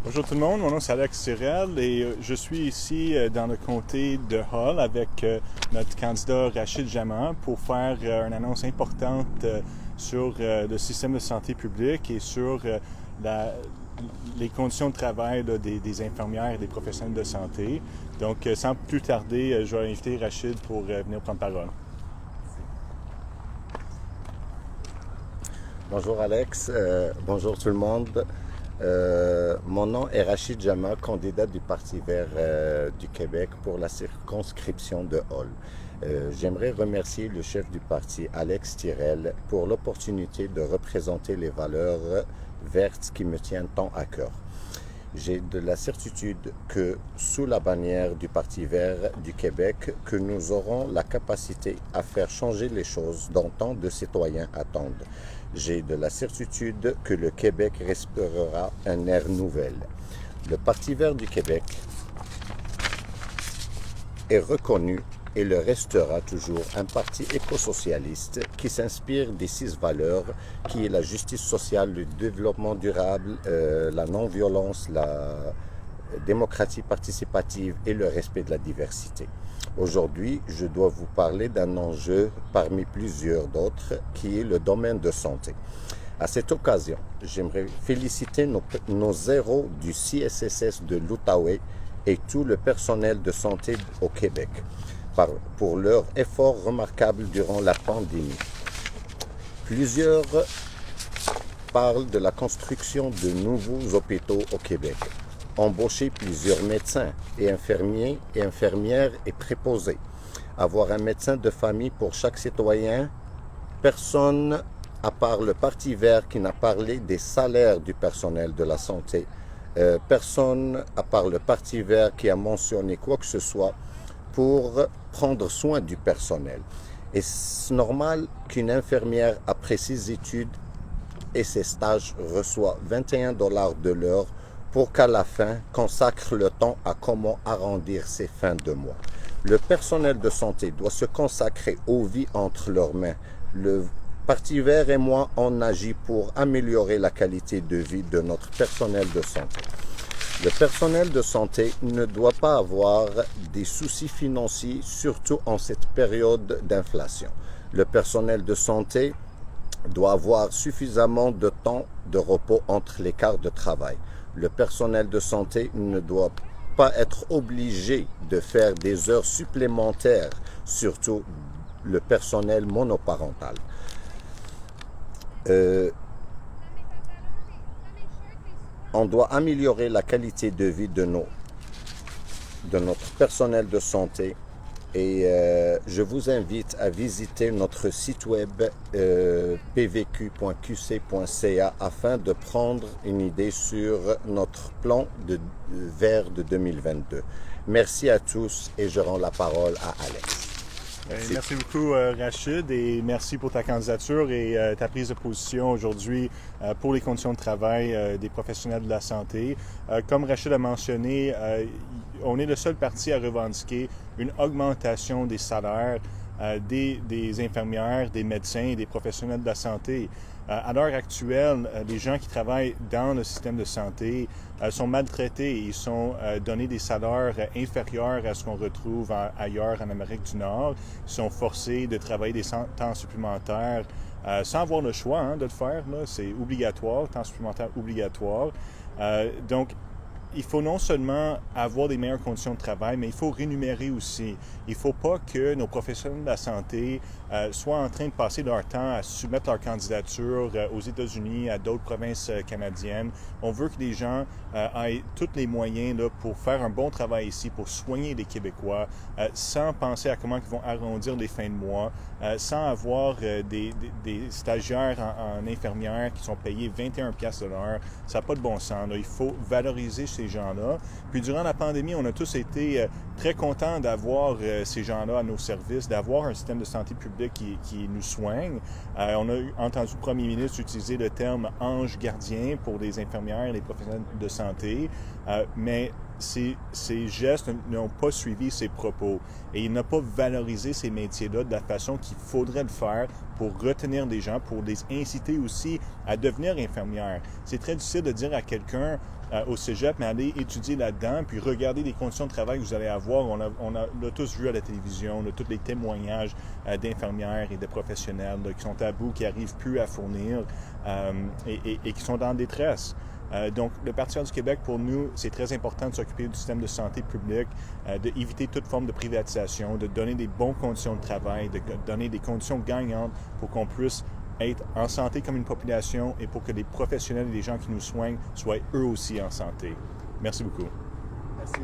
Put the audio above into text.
Bonjour tout le monde, mon nom c'est Alex Tirel et je suis ici dans le comté de Hull avec notre candidat Rachid Jaman pour faire une annonce importante sur le système de santé publique et sur les conditions de travail des infirmières et des professionnels de santé. Donc sans plus tarder, je vais inviter Rachid pour venir prendre parole. Bonjour Alex, bonjour tout le monde. Mon nom est Rachid Jaman, candidat du Parti vert du Québec pour la circonscription de Hull. J'aimerais remercier le chef du parti, Alex Tirel, pour l'opportunité de représenter les valeurs vertes qui me tiennent tant à cœur. J'ai de la certitude que, sous la bannière du Parti vert du Québec, que nous aurons la capacité à faire changer les choses dont tant de citoyens attendent. J'ai de la certitude que le Québec respirera un air nouvel. Le Parti vert du Québec est reconnu et le restera toujours un parti éco-socialiste qui s'inspire des 6 valeurs qui est la justice sociale, le développement durable, la non-violence, la démocratie participative et le respect de la diversité. Aujourd'hui, je dois vous parler d'un enjeu parmi plusieurs d'autres qui est le domaine de santé. À cette occasion, j'aimerais féliciter nos héros du CSSS de l'Outaouais et tout le personnel de santé au Québec pour leur effort remarquable durant la pandémie. Plusieurs parlent de la construction de nouveaux hôpitaux au Québec, embaucher plusieurs médecins et infirmiers et infirmières et préposés, avoir un médecin de famille pour chaque citoyen. Personne, à part le Parti vert, qui n'a parlé des salaires du personnel de la santé. Personne, à part le Parti vert, qui a mentionné quoi que ce soit pour prendre soin du personnel. Et c'est normal qu'une infirmière, après ses études et ses stages, reçoit 21 $ de l'heure pour qu'à la fin, consacre le temps à comment arrondir ses fins de mois. Le personnel de santé doit se consacrer aux vies entre leurs mains. Le Parti vert et moi, on agit pour améliorer la qualité de vie de notre personnel de santé. Le personnel de santé ne doit pas avoir des soucis financiers, surtout en cette période d'inflation. Le personnel de santé doit avoir suffisamment de temps de repos entre les quarts de travail. Le personnel de santé ne doit pas être obligé de faire des heures supplémentaires, surtout le personnel monoparental. On doit améliorer la qualité de vie de notre personnel de santé et je vous invite à visiter notre site web pvq.qc.ca afin de prendre une idée sur notre plan vert de 2022. Merci à tous et je rends la parole à Alex. Merci beaucoup, Rachid, et merci pour ta candidature et ta prise de position aujourd'hui pour les conditions de travail des professionnels de la santé. Comme Rachid a mentionné, on est le seul parti à revendiquer une augmentation des salaires des infirmières, des médecins et des professionnels de la santé. À l'heure actuelle, les gens qui travaillent dans le système de santé sont maltraités. Ils sont donnés des salaires inférieurs à ce qu'on retrouve ailleurs en Amérique du Nord. Ils sont forcés de travailler des temps supplémentaires sans avoir le choix de le faire. C'est obligatoire, temps supplémentaire obligatoire. Donc, il faut non seulement avoir des meilleures conditions de travail, mais il faut rémunérer aussi. Il ne faut pas que nos professionnels de la santé soient en train de passer leur temps à soumettre leur candidature aux États-Unis, à d'autres provinces canadiennes. On veut que les gens aient tous les moyens pour faire un bon travail ici, pour soigner les Québécois, sans penser à comment ils vont arrondir les fins de mois, sans avoir des stagiaires en infirmière qui sont payés 21 $ de l'heure. Ça n'a pas de bon sens. Il faut valoriser ces gens-là. Puis durant la pandémie, on a tous été très contents d'avoir ces gens-là à nos services, d'avoir un système de santé publique qui nous soigne. On a entendu le premier ministre utiliser le terme « ange gardien » pour les infirmières et les professionnels de santé, mais ces gestes n'ont pas suivi ses propos et il n'a pas valorisé ces métiers-là de la façon qu'il faudrait le faire pour retenir des gens, pour les inciter aussi à devenir infirmières. C'est très difficile de dire à quelqu'un au cégep, mais allez étudier là-dedans, puis regardez les conditions de travail que vous allez avoir. On l'a tous vu à la télévision, tous les témoignages d'infirmières et de professionnels qui sont à bout, qui n'arrivent plus à fournir et qui sont en détresse. Donc, le Parti du Québec, pour nous, c'est très important de s'occuper du système de santé publique, d'éviter toute forme de privatisation, de donner des bonnes conditions de travail, de donner des conditions gagnantes pour qu'on puisse être en santé comme une population et pour que les professionnels et les gens qui nous soignent soient eux aussi en santé. Merci beaucoup. Merci.